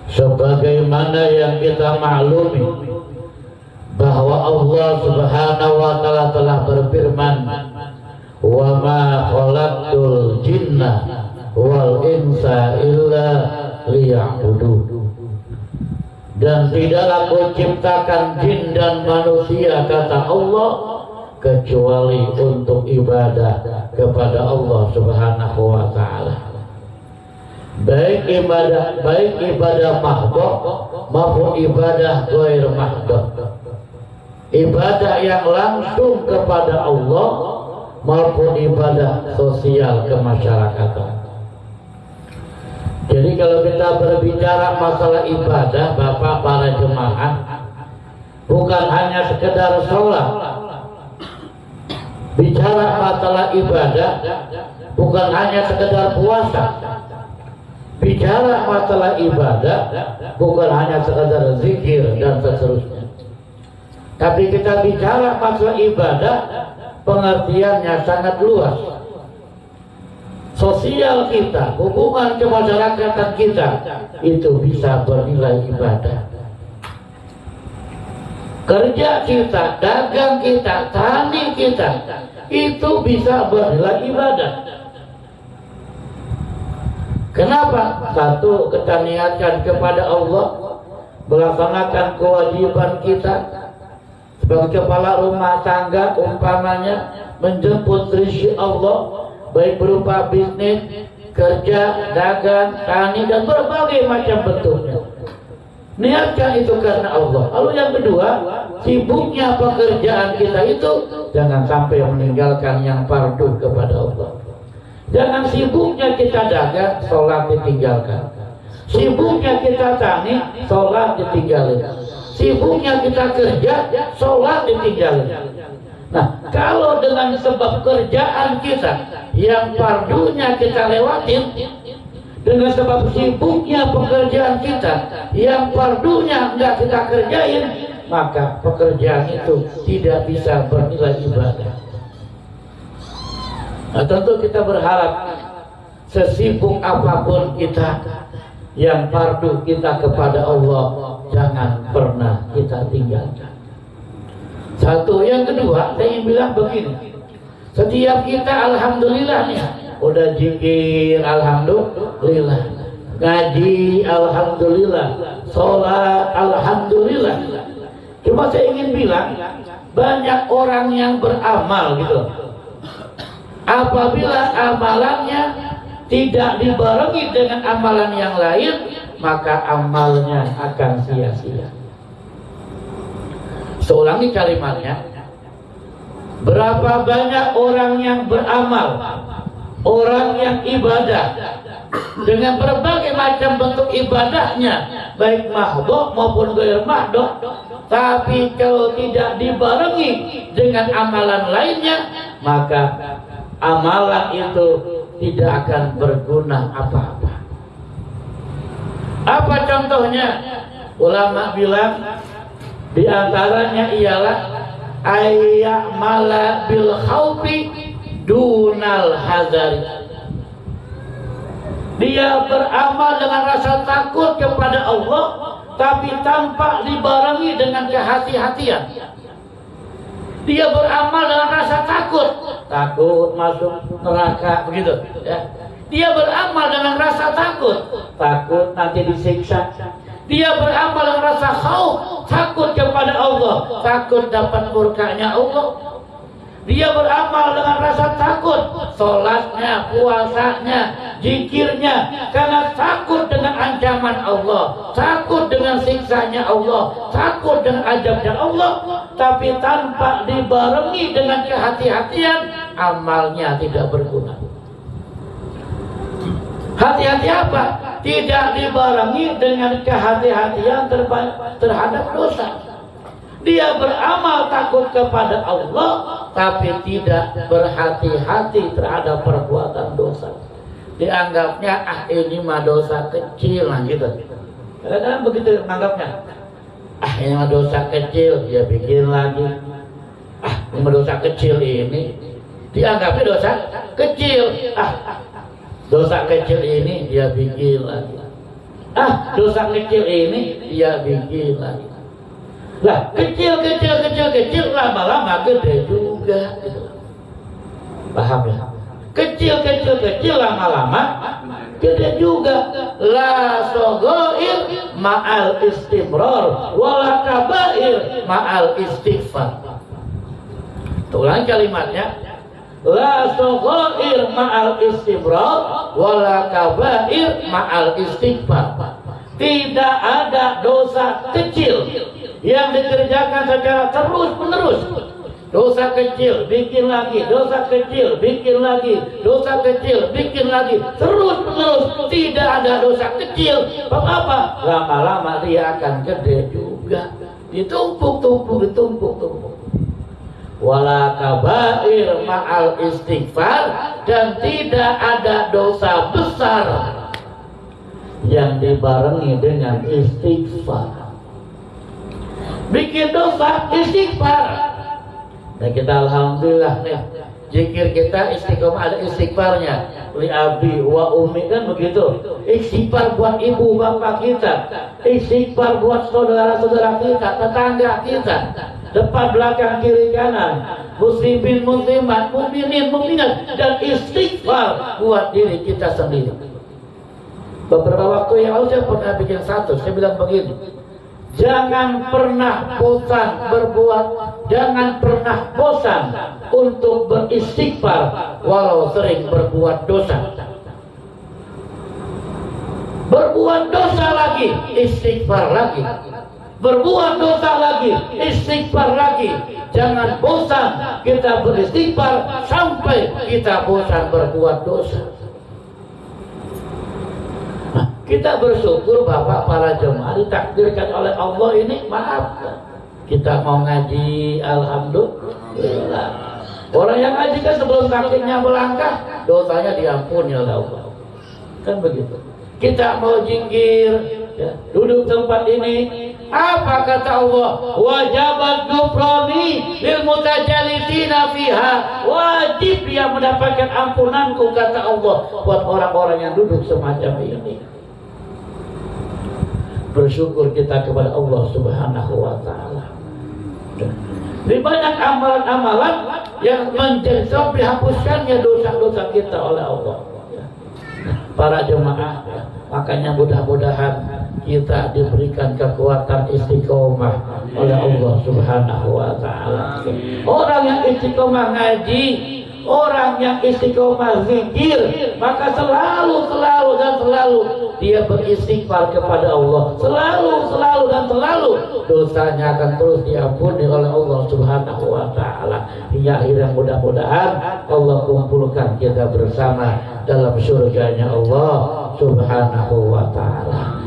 Sebagaimana yang kita maklumi bahwa Allah Subhanahu wa ta'ala telah berfirman, wa ma khalaqtul jinna wal insa illa liya'budun, dan tidaklah Aku ciptakan jin dan manusia, kata Allah, kecuali untuk ibadah kepada Allah Subhanahu wa ta'ala. Baik ibadah mahdhah maupun ibadah ghair mahdhah, ibadah yang langsung kepada Allah maupun ibadah sosial kemasyarakatan. Jadi kalau kita berbicara masalah ibadah, Bapak para jemaah, bukan hanya sekedar sholat. Bicara masalah ibadah bukan hanya sekedar puasa. Bicara masalah ibadah bukan hanya sekedar zikir dan seterusnya. Tapi kita bicara masalah ibadah, pengertiannya sangat luas. Sosial kita, hubungan kemasyarakatan kita, itu bisa bernilai ibadah. Kerja kita, dagang kita, tani kita, itu bisa bernilai ibadah. Kenapa? Satu, kita niatkan kepada Allah, melaksanakan kewajiban kita sebagai kepala rumah tangga, umpamanya menjemput rizki Allah, baik berupa bisnis, kerja, dagang, tani, dan berbagai macam bentuknya. Niatkan itu karena Allah. Lalu yang kedua, sibuknya pekerjaan kita itu jangan sampai meninggalkan yang fardu kepada Allah. Jangan sibuknya kita dagang, sholat ditinggalkan. Sibuknya kita tani, sholat ditinggalkan. Sibuknya kita kerja, sholat ditinggalkan. Nah, kalau dengan sebab kerjaan kita yang fardunya kita lewatin, dengan sebab sibuknya pekerjaan kita yang fardunya enggak kita kerjain, maka pekerjaan itu tidak bisa bernilai ibadah. Nah, tentu kita berharap sesibuk apapun kita, yang fardu kita kepada Allah jangan pernah kita tinggalkan. Satu. Yang kedua, saya ingin bilang begini, setiap kita alhamdulillah nih, udah zikir alhamdulillah, ngaji alhamdulillah, sholat alhamdulillah. Cuma saya ingin bilang, banyak orang yang beramal gitu, apabila amalannya tidak dibarengi dengan amalan yang lain, maka amalnya akan sia-sia. Saya ulangi kalimatnya, berapa banyak orang yang beramal, orang yang ibadah dengan berbagai macam bentuk ibadahnya, baik mahdhah maupun ghair mahdhah, tapi kalau tidak dibarengi dengan amalan lainnya, maka amalan itu tidak akan berguna apa-apa. Apa contohnya? Ulama bilang di antaranya ialah ayyamala bil khaufi dunal hazari. Dia beramal dengan rasa takut kepada Allah, tapi tanpa dibarengi dengan kehati-hatian. Dia beramal dengan rasa takut masuk neraka, begitu ya. Dia beramal dengan rasa takut nanti disiksa. Dia beramal dengan rasa khauf, takut kepada Allah, takut dapat murkanya Allah. Dia beramal dengan rasa takut, sholatnya, puasanya, zikirnya, karena takut dengan ancaman Allah, takut dengan siksanya Allah, takut dengan azabnya Allah. Tapi tanpa dibarengi dengan kehati-hatian, amalnya tidak berguna. Hati-hati apa? Tidak dibarengi dengan kehati-hatian terhadap dosa. Dia beramal takut kepada Allah, tapi tidak berhati-hati terhadap perbuatan dosa. Dianggapnya, ini mah dosa kecil lah gitu. Kadang-kadang begitu menganggapnya. Ini mah dosa kecil, dia bikin lagi. Ini mah dosa kecil ini. Dianggapnya dosa kecil. Dosa kecil ini dia bikin lagi. Dosa kecil ini dia bikin lagi. Lah kecil lama-lama gede juga. Paham ya? Kecil lama-lama gede juga. La sogoir ma'al istimrar wala kabair ma'al istighfar. Ulang kalimatnya. La sogoir ma'al istimrar wala kabair ma'al istighfar. Tidak ada dosa kecil yang dikerjakan secara terus-menerus. Dosa kecil bikin lagi, dosa kecil bikin lagi, dosa kecil bikin lagi, terus-menerus. Tidak ada dosa kecil. Apa? Lama-lama dia akan gede juga. Ditumpuk. Wala kabair ma'al istighfar, dan tidak ada dosa besar yang dibarengi dengan istighfar. Bikin dosa istighfar. Nah kita alhamdulillah nih, zikir kita istiqomah ada istighfarnya. Li abi wa umi kan begitu. Istighfar buat ibu bapak kita, istighfar buat saudara-saudara kita, tetangga kita, depan belakang kiri kanan, muslimin muslimat, mukminin mukminat, dan istighfar buat diri kita sendiri. Beberapa waktu yang lalu saya pernah bikin satu, saya bilang begini, jangan pernah bosan berbuat, jangan pernah bosan untuk beristighfar walau sering berbuat dosa. Berbuat dosa lagi, istighfar lagi. Berbuat dosa lagi, istighfar lagi. Jangan bosan kita beristighfar sampai kita bosan berbuat dosa. Kita bersyukur Bapak para jemaah ditakdirkan oleh Allah ini, maaf kita mau ngaji, alhamdulillah. Orang yang ngaji kan sebelum kakinya melangkah dosanya diampuni oleh Allah, kan begitu. Kita mau jingkir ya, duduk tempat ini, apa kata Allah? Wajabat ghufrani lil mutajalisina fiha, wajib dia mendapatkan ampunanku kata Allah buat orang-orang yang duduk semacam ini. Bersyukur kita kepada Allah Subhanahu wa ta'ala. Di banyak amalan-amalan yang menjadi sebab dihapuskannya dosa-dosa kita oleh Allah. Para jemaah, makanya mudah-mudahan kita diberikan kekuatan istiqomah oleh Allah Subhanahu wa ta'ala. Orang yang istiqomah ngaji, orang yang istiqomah zikir, maka selalu dia beristighfar kepada Allah, selalu dan selalu dosanya akan terus diampuni oleh Allah Subhanahu wa ta'ala. Hingga akhirnya mudah-mudahan Allah kumpulkan kita bersama dalam surganya Allah Subhanahu wa ta'ala.